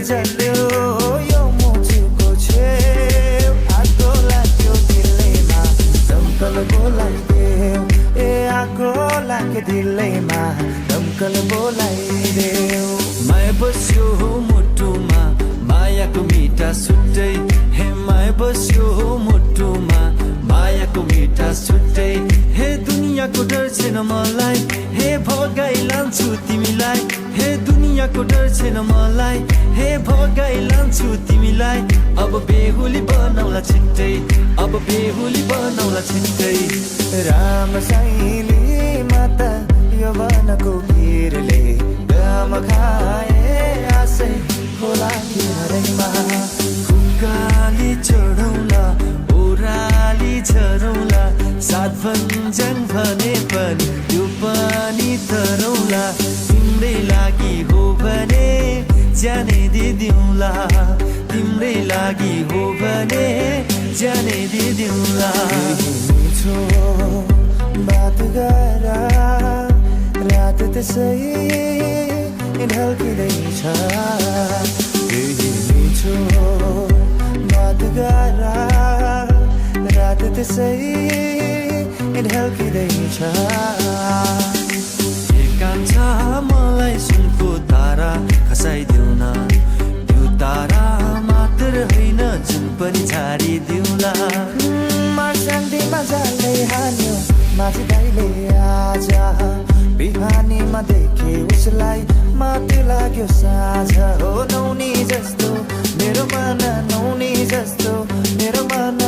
जल्यो यो मुटुको छेउ आगो लाग्यो दिलैमा दमकल बोलाइदेऊ ए आगो लाग्यो दिलैमा दमकल बोलाइदेऊ माया बस्यो मुटुमा मायाको मिठा सुट्टै हे माया बस्यो मुटुमा मायाको मिठा सुट्टै हे दुनियाँको डर छैन मलाई हे भगाइ लान्छु तिमीलाई हे दुनियाँको डर छैन मलाई हे भगाइ लान्छु तिमीलाई अब बेहुली बनाउला छिट्टै अब बेहुली बनाउला छिट्टै राम साइली माता यौवनको भिरले गाम खाए आशै होला किनारैमा फुकाली चढौला ओराली झरौला सात भञ्जन भने पनि त्यो पनि तरौला तिम्रै लागि हो भने जाने दिदिउँला तिम्रै लागि हो भने जाने दिदिउँला मिठो बात गर रात त्यसै ढल्किँदैछ मिठो बात गर रात त्यसै ढल्किँदैछ एकान्छ मलाई सुनको तारा खसाइदेऊ न त्यो तारा मात्र होइन जुन पनि छाडिदेऊला शान्तिमा जालै हान्यो माझी दाइले आज बिहानीमा देखे उसलाई माथि लाग्यो साँझ हो नौनी जस्तो मेरो मन नौनी जस्तो मेरो मन